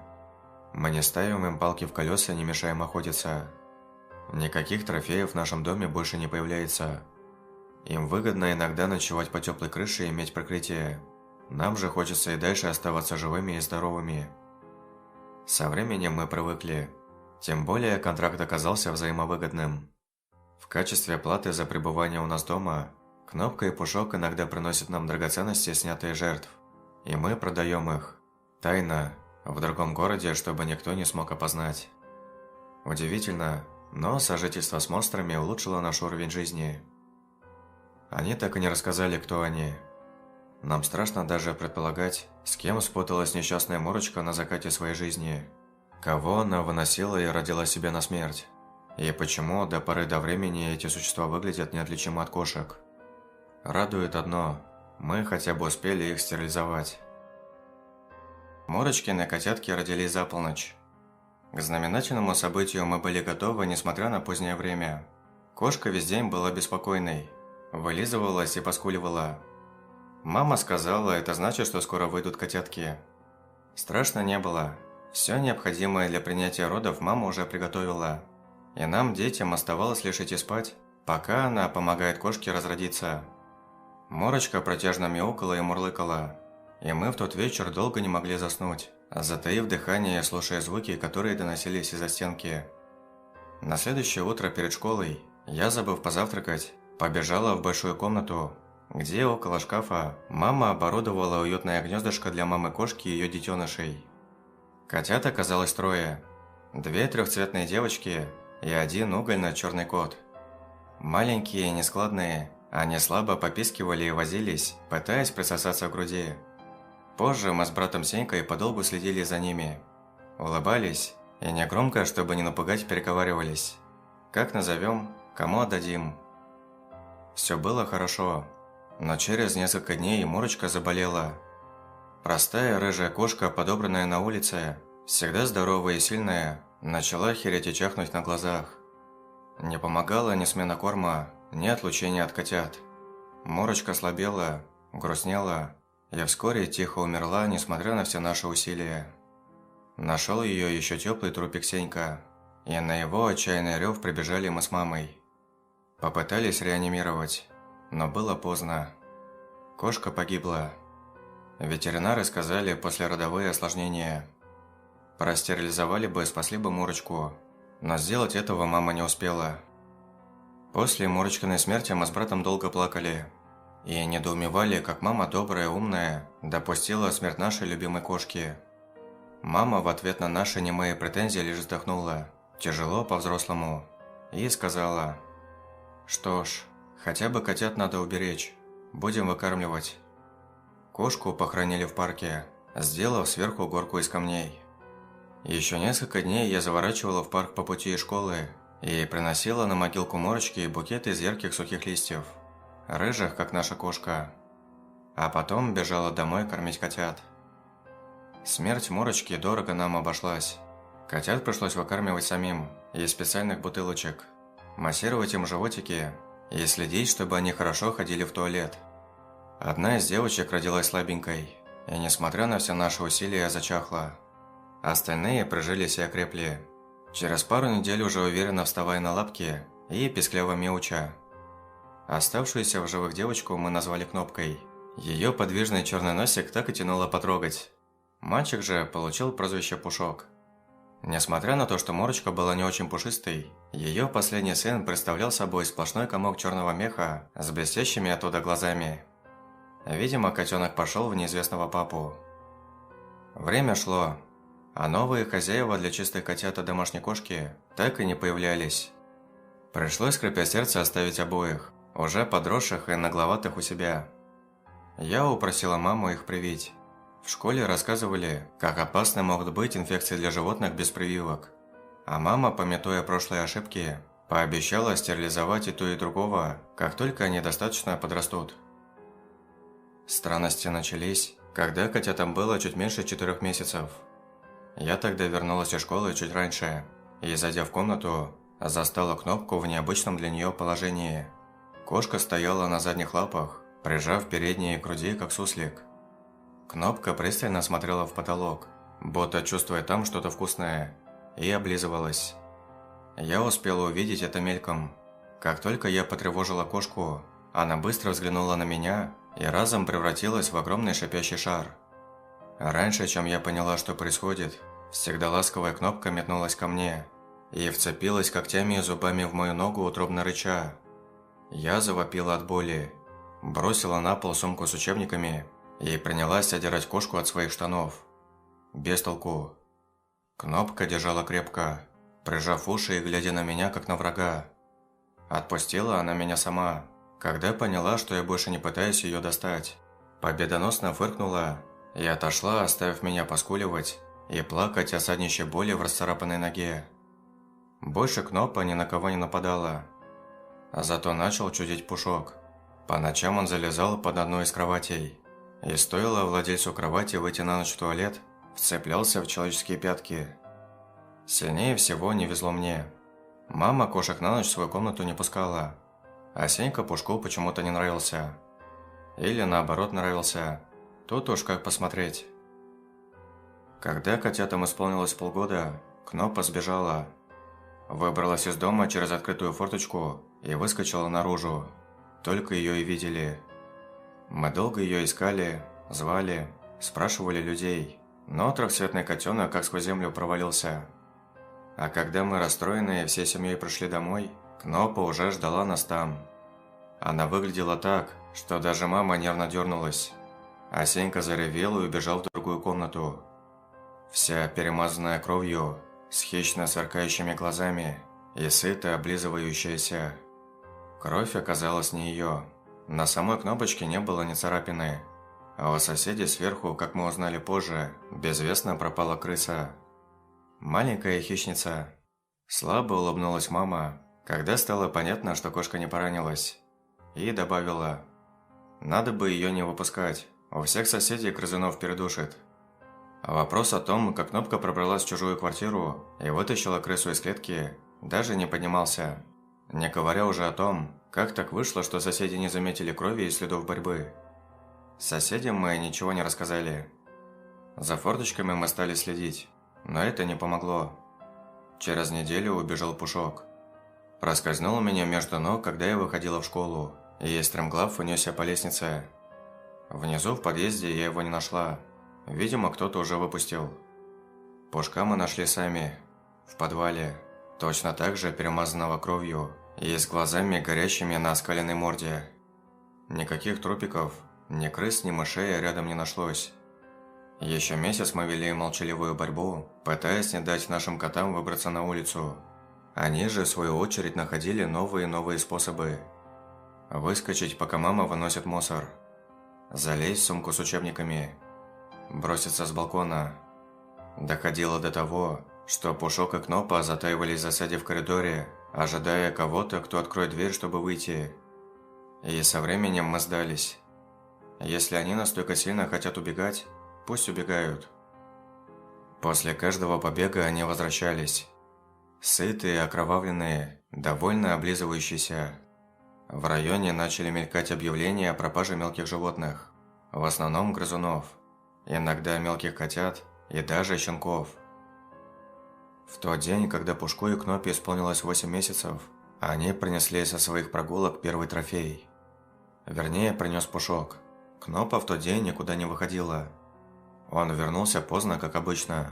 Мы не ставим им палки в колеса, не мешаем охотиться. Никаких трофеев в нашем доме больше не появляется. Им выгодно иногда ночевать по теплой крыше и иметь прикрытие. Нам же хочется и дальше оставаться живыми и здоровыми. Со временем мы привыкли. Тем более контракт оказался взаимовыгодным. В качестве платы за пребывание у нас дома, Кнопка и Пушок иногда приносят нам драгоценности, снятые жертв. И мы продаем их. Тайно, в другом городе, чтобы никто не смог опознать. Удивительно, но сожительство с монстрами улучшило наш уровень жизни. Они так и не рассказали, кто они. Нам страшно даже предполагать, с кем спуталась несчастная Мурочка на закате своей жизни. Кого она выносила и родила себе на смерть. И почему до поры до времени эти существа выглядят неотличимо от кошек. Радует одно – мы хотя бы успели их стерилизовать. Мурочкины котятки родились за полночь. К знаменательному событию мы были готовы, несмотря на позднее время. Кошка весь день была беспокойной, вылизывалась и поскуливала. Мама сказала, это значит, что скоро выйдут котятки. Страшно не было. Все необходимое для принятия родов мама уже приготовила. И нам, детям, оставалось лишь идти спать, пока она помогает кошке разродиться. Мурочка протяжно мяукала и мурлыкала. И мы в тот вечер долго не могли заснуть, затаив дыхание и слушая звуки, которые доносились из-за стенки. На следующее утро перед школой я, забыв позавтракать, побежала в большую комнату, где около шкафа мама оборудовала уютное гнездышко для мамы-кошки и ее детенышей. Котят оказалось 3. 2 трехцветные девочки и 1 угольно-черный кот. Маленькие и нескладные, они слабо попискивали и возились, пытаясь присосаться к груди. Позже мы с братом Сенькой подолгу следили за ними. Улыбались и негромко, чтобы не напугать, переговаривались. Как назовем, кому отдадим. Все было хорошо, но через несколько дней Мурочка заболела. Простая рыжая кошка, подобранная на улице, всегда здоровая и сильная, начала хереть и чахнуть на глазах. Не помогала ни смена корма, ни отлучение от котят. Морочка слабела, грустнела и вскоре тихо умерла, несмотря на все наши усилия. Нашел ее еще теплый трупик Сенька, и на его отчаянный рев прибежали мы с мамой. Попытались реанимировать, но было поздно. Кошка погибла. Ветеринары сказали послеродовые осложнения. Простерилизовали бы, спасли бы Мурочку, но сделать этого мама не успела. После Мурочкиной смерти мы с братом долго плакали и недоумевали, как мама добрая, умная, допустила смерть нашей любимой кошки. Мама в ответ на наши немые претензии лишь вздохнула, тяжело по-взрослому, и сказала: «Что ж, хотя бы котят надо уберечь, будем выкармливать». Кошку похоронили в парке, сделав сверху горку из камней. Еще несколько дней я заворачивала в парк по пути из школы и приносила на могилку Морочки букет из ярких сухих листьев, рыжих, как наша кошка. А потом бежала домой кормить котят. Смерть Морочки дорого нам обошлась. Котят пришлось выкармливать самим из специальных бутылочек, массировать им животики и следить, чтобы они хорошо ходили в туалет. Одна из девочек родилась слабенькой, и, несмотря на все наши усилия, зачахла. Остальные прижились и окрепли. Через пару недель уже уверенно вставая на лапки и пискляво мяуча. Оставшуюся в живых девочку мы назвали Кнопкой. Ее подвижный черный носик так и тянуло потрогать. Мальчик же получил прозвище Пушок. Несмотря на то, что Морочка была не очень пушистой, ее последний сын представлял собой сплошной комок черного меха с блестящими оттуда глазами. Видимо, котенок пошел в неизвестного папу. Время шло, а новые хозяева для чистой котята домашней кошки так и не появлялись. Пришлось, скрипя сердце, оставить обоих, уже подросших и нагловатых у себя. Я упросила маму их привить. В школе рассказывали, как опасны могут быть инфекции для животных без прививок. А мама, памятуя прошлые ошибки, пообещала стерилизовать и то, и другого, как только они достаточно подрастут. Странности начались, когда котятам было чуть меньше 4 месяцев. Я тогда вернулась из школы чуть раньше и, зайдя в комнату, застала Кнопку в необычном для нее положении. Кошка стояла на задних лапах, прижав передние к груди, как суслик. Кнопка пристально смотрела в потолок, будто чувствуя там что-то вкусное, и облизывалась. Я успела увидеть это мельком. Как только я потревожила кошку, она быстро взглянула на меня и разом превратилась в огромный шипящий шар. Раньше, чем я поняла, что происходит, всегда ласковая Кнопка метнулась ко мне и вцепилась когтями и зубами в мою ногу, утробно рыча. Я завопила от боли, бросила на пол сумку с учебниками и принялась отдирать кошку от своих штанов. Без толку. Кнопка держала крепко, прижав уши и глядя на меня, как на врага. Отпустила она меня сама, когда поняла, что я больше не пытаюсь ее достать. Победоносно фыркнула и отошла, оставив меня поскуливать и плакать от саднищей боли в расцарапанной ноге. Больше Кнопа ни на кого не нападала. Зато начал чудить Пушок. По ночам он залезал под одну из кроватей. И стоило владельцу кровати выйти на ночь в туалет, вцеплялся в человеческие пятки. Сильнее всего не везло мне. Мама кошек на ночь в свою комнату не пускала. А Сенька Пушку почему-то не нравился. Или наоборот нравился. Тут уж как посмотреть. Когда котятам исполнилось полгода, Кнопа сбежала. Выбралась из дома через открытую форточку и выскочила наружу. Только ее и видели. Мы долго ее искали, звали, спрашивали людей, но трехцветный котенок как сквозь землю провалился. А когда мы, расстроенные, всей семьей пришли домой, Кнопа уже ждала нас там. Она выглядела так, что даже мама нервно дернулась, а Сенька заревел и убежал в другую комнату. Вся перемазанная кровью, с хищно сверкающими глазами и сыто облизывающаяся. Кровь оказалась не ее. На самой Кнопочке не было ни царапины, а у соседей сверху, как мы узнали позже, безвестно пропала крыса. Маленькая хищница. Слабо улыбнулась мама, когда стало понятно, что кошка не поранилась, и добавила: «Надо бы ее не выпускать, У всех соседей грызунов передушит. А вопрос о том, как Кнопка пробралась в чужую квартиру и вытащила крысу из клетки, даже не поднимался. Не говоря уже о том, как так вышло, что соседи не заметили крови и следов борьбы. Соседям мы ничего не рассказали. За форточками мы стали следить, но это не помогло. Через неделю убежал Пушок. Проскользнул у меня между ног, когда я выходила в школу, и стремглав унесся по лестнице. Внизу в подъезде я его не нашла. Видимо, кто-то уже выпустил. Пушка мы нашли сами, в подвале, точно так же перемазанного кровью и с глазами горящими на оскаленной морде. Никаких трупиков, ни крыс, ни мышей рядом не нашлось. Еще месяц мы вели молчаливую борьбу, пытаясь не дать нашим котам выбраться на улицу. Они же, в свою очередь, находили новые и новые способы. Выскочить, пока мама выносит мусор. Залезть в сумку с учебниками. Броситься с балкона. Доходило до того, что Пушок и Кнопа затаивались в засаде в коридоре, ожидая кого-то, кто откроет дверь, чтобы выйти. И со временем мы сдались. Если они настолько сильно хотят убегать, пусть убегают. После каждого побега они возвращались. Сытые, окровавленные, довольно облизывающиеся. В районе начали мелькать объявления о пропаже мелких животных. В основном грызунов. Иногда мелких котят и даже щенков. В тот день, когда Пушку и Кнопе исполнилось 8 месяцев, они принесли со своих прогулок первый трофей. Вернее, принес Пушок. Кнопа в тот день никуда не выходила. Он вернулся поздно, как обычно.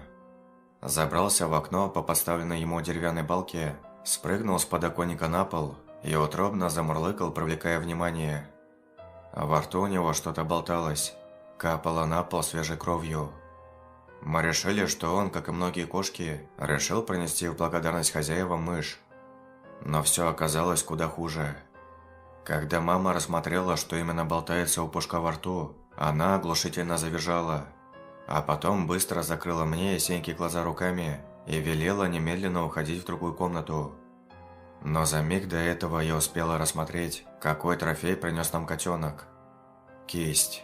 Забрался в окно по поставленной ему деревянной балке, спрыгнул с подоконника на пол и утробно замурлыкал, привлекая внимание. Во рту у него что-то болталось, капало на пол свежей кровью. Мы решили, что он, как и многие кошки, решил принести в благодарность хозяевам мышь. Но все оказалось куда хуже. Когда мама рассмотрела, что именно болтается у Пушка во рту, она оглушительно завизжала, а потом быстро закрыла мне и Сеньке глаза руками и велела немедленно уходить в другую комнату. Но за миг до этого я успела рассмотреть, какой трофей принес нам котенок. Кисть.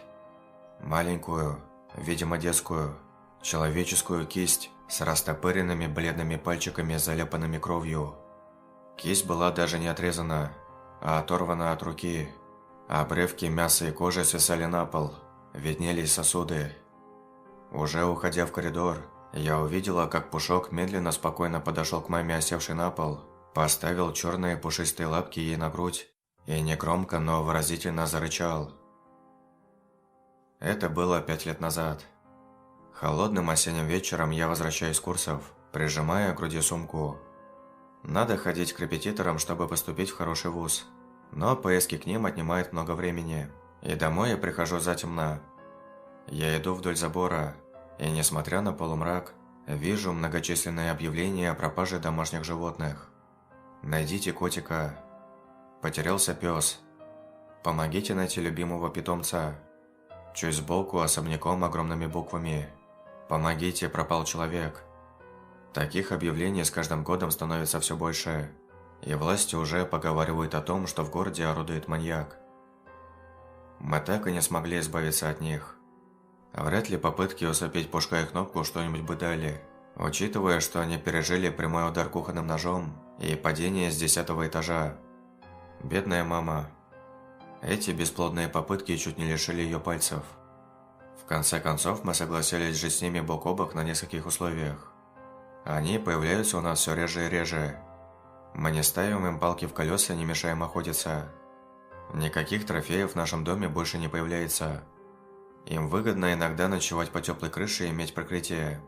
Маленькую, видимо детскую, человеческую кисть с растопыренными бледными пальчиками, заляпанными кровью. Кисть была даже не отрезана, а оторвана от руки. Обрывки мяса и кожи свисали на пол, виднелись сосуды. Уже уходя в коридор, я увидела, как Пушок медленно, спокойно подошел к маме, осевшей на пол, поставил черные пушистые лапки ей на грудь и негромко, но выразительно зарычал. Это было 5 лет назад. Холодным осенним вечером я возвращаюсь с курсов, прижимая к груди сумку. Надо ходить к репетиторам, чтобы поступить в хороший вуз, но поездки к ним отнимают много времени, и домой я прихожу затемно. Я иду вдоль забора, и, несмотря на полумрак, вижу многочисленные объявления о пропаже домашних животных. Найдите котика. Потерялся пес. Помогите найти любимого питомца. Чуть сбоку особняком огромными буквами. Помогите, пропал человек. Таких объявлений с каждым годом становится все больше, и власти уже поговаривают о том, что в городе орудует маньяк. Мы так и не смогли избавиться от них. Вряд ли попытки усыпить Пушка и Кнопку что-нибудь бы дали, учитывая, что они пережили прямой удар кухонным ножом и падение с 10-го этажа. Бедная мама. Эти бесплодные попытки чуть не лишили ее пальцев. В конце концов, мы согласились жить с ними бок о бок на нескольких условиях. Они появляются у нас все реже и реже. Мы не ставим им палки в колеса и не мешаем охотиться. Никаких трофеев в нашем доме больше не появляется. Им выгодно иногда ночевать по теплой крыше и иметь прикрытие.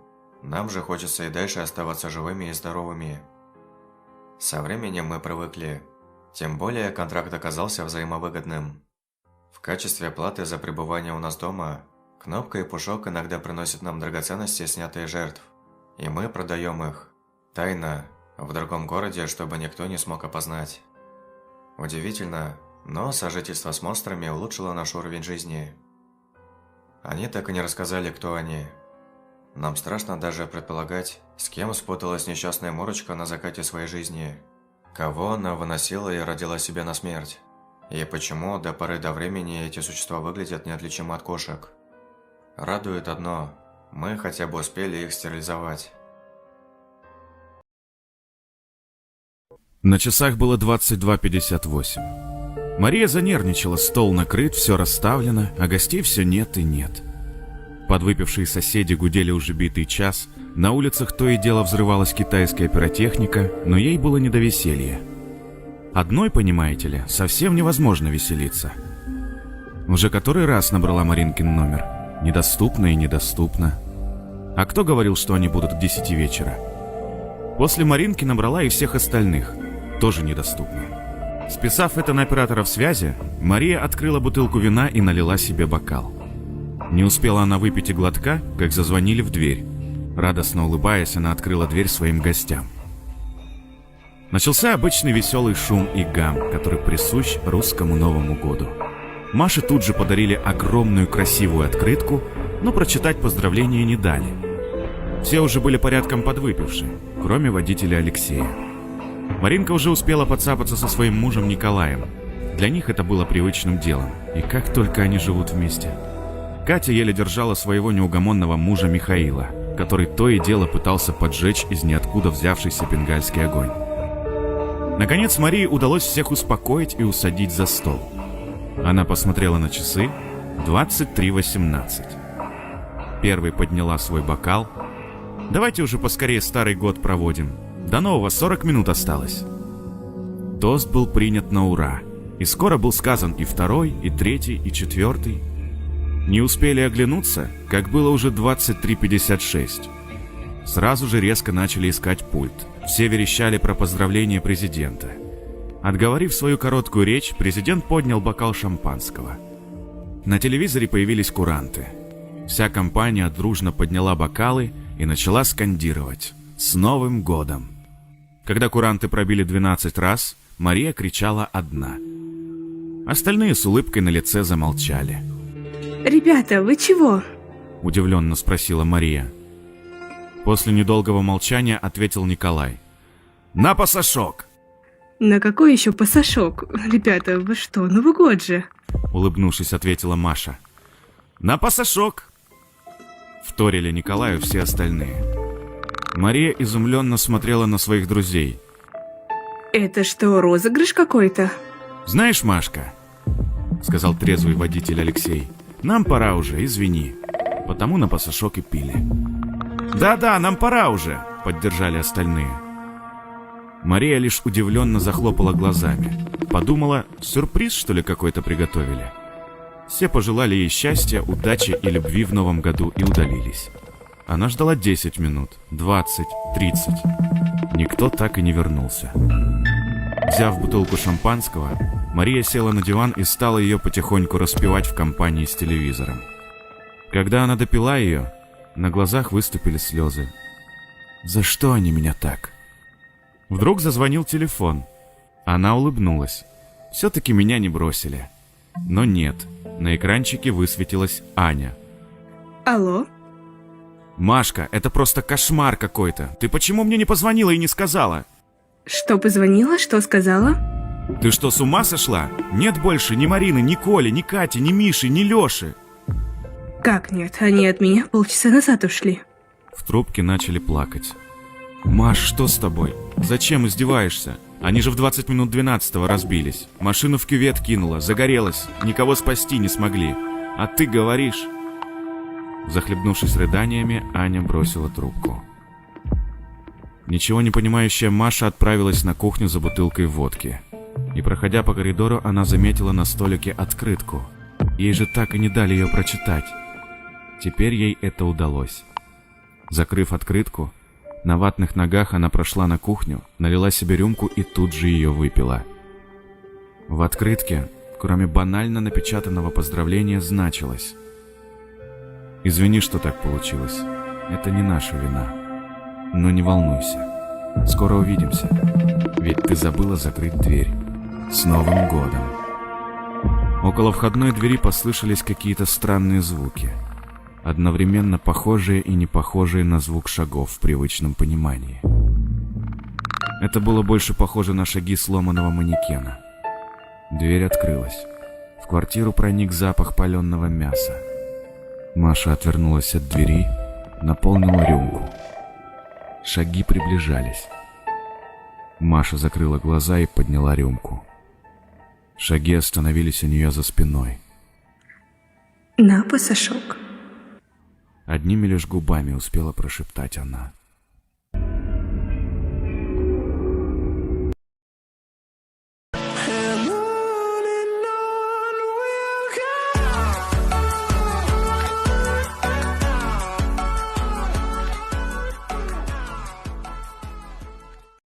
Нам же хочется и дальше оставаться живыми и здоровыми. Со временем мы привыкли. Тем более контракт оказался взаимовыгодным. В качестве платы за пребывание у нас дома, Кнопка и Пушок иногда приносят нам драгоценности, снятые жертв. И мы продаем их. Тайно, в другом городе, чтобы никто не смог опознать. Удивительно, но сожительство с монстрами улучшило наш уровень жизни. Они так и не рассказали, кто они. Нам страшно даже предполагать, с кем спуталась несчастная Мурочка на закате своей жизни. Кого она выносила и родила себе на смерть. И почему до поры до времени эти существа выглядят неотличимо от кошек. Радует одно. Мы хотя бы успели их стерилизовать. На часах было 22:58. Мария занервничала, стол накрыт, все расставлено, а гостей все нет и нет. Подвыпившие соседи гудели уже битый час, на улицах то и дело взрывалась китайская пиротехника, но ей было не до веселья. Одной, понимаете ли, совсем невозможно веселиться. Уже который раз набрала Маринкин номер. Недоступно и недоступно. А кто говорил, что они будут к 10 вечера? После Маринки набрала и всех остальных. Тоже недоступно. Списав это на операторов связи, Мария открыла бутылку вина и налила себе бокал. Не успела она выпить и глотка, как зазвонили в дверь. Радостно улыбаясь, она открыла дверь своим гостям. Начался обычный веселый шум и гам, который присущ русскому Новому году. Маше тут же подарили огромную красивую открытку, но прочитать поздравления не дали. Все уже были порядком подвыпивши, кроме водителя Алексея. Маринка уже успела подцапаться со своим мужем Николаем. Для них это было привычным делом, и как только они живут вместе. Катя еле держала своего неугомонного мужа Михаила, который то и дело пытался поджечь из ниоткуда взявшийся бенгальский огонь. Наконец Марии удалось всех успокоить и усадить за стол. Она посмотрела на часы. 23:18. Первой подняла свой бокал. «Давайте уже поскорее Старый год проводим. До нового 40 минут осталось». Тост был принят на ура. И скоро был сказан и второй, и третий, и четвертый. Не успели оглянуться, как было уже 23:56. Сразу же резко начали искать пульт. Все верещали про поздравление президента. Отговорив свою короткую речь, президент поднял бокал шампанского. На телевизоре появились куранты. Вся компания дружно подняла бокалы и начала скандировать «С Новым годом!». Когда куранты пробили 12 раз, Мария кричала одна. Остальные с улыбкой на лице замолчали. «Ребята, вы чего?» – удивленно спросила Мария. После недолгого молчания ответил Николай. «На пасашок!» «На какой еще пасашок? Ребята, вы что, Новый год же?» Улыбнувшись, ответила Маша. «На пасашок!» Вторили Николаю все остальные. Мария изумленно смотрела на своих друзей. «Это что, розыгрыш какой-то?» «Знаешь, Машка, — сказал трезвый водитель Алексей, — нам пора уже, извини. Потому на пасашок и пили». «Да-да, нам пора уже!» — поддержали остальные. Мария лишь удивленно захлопала глазами. Подумала, сюрприз, что ли, какой-то приготовили. Все пожелали ей счастья, удачи и любви в новом году и удалились. Она ждала 10 минут, 20, 30. Никто так и не вернулся. Взяв бутылку шампанского, Мария села на диван и стала ее потихоньку распивать в компании с телевизором. Когда она допила ее, на глазах выступили слезы. «За что они меня так?» Вдруг зазвонил телефон. Она улыбнулась. Все-таки меня не бросили. Но нет, на экранчике высветилась Аня. «Алло?» «Машка, это просто кошмар какой-то. Ты почему мне не позвонила и не сказала?» «Что позвонила? Что сказала?» «Ты что, с ума сошла? Нет больше ни Марины, ни Коли, ни Кати, ни Миши, ни Леши!» «Как нет? Они от меня полчаса назад ушли». В трубке начали плакать. «Маш, что с тобой? Зачем издеваешься? Они же в 20 минут 12-го разбились. Машину в кювет кинула, загорелась. Никого спасти не смогли. А ты говоришь...» Захлебнувшись рыданиями, Аня бросила трубку. Ничего не понимающая Маша отправилась на кухню за бутылкой водки. И, проходя по коридору, она заметила на столике открытку. Ей же так и не дали ее прочитать. Теперь ей это удалось. Закрыв открытку, на ватных ногах она прошла на кухню, налила себе рюмку и тут же ее выпила. В открытке, кроме банально напечатанного поздравления, значилось: «Извини, что так получилось. Это не наша вина. Но не волнуйся. Скоро увидимся. Ведь ты забыла закрыть дверь. С Новым годом!» Около входной двери послышались какие-то странные звуки, одновременно похожие и не похожие на звук шагов в привычном понимании. Это было больше похоже на шаги сломанного манекена. Дверь открылась. В квартиру проник запах паленого мяса. Маша отвернулась от двери, наполнила рюмку. Шаги приближались. Маша закрыла глаза и подняла рюмку. Шаги остановились у нее за спиной. На, пасашок. Одними лишь губами успела прошептать она.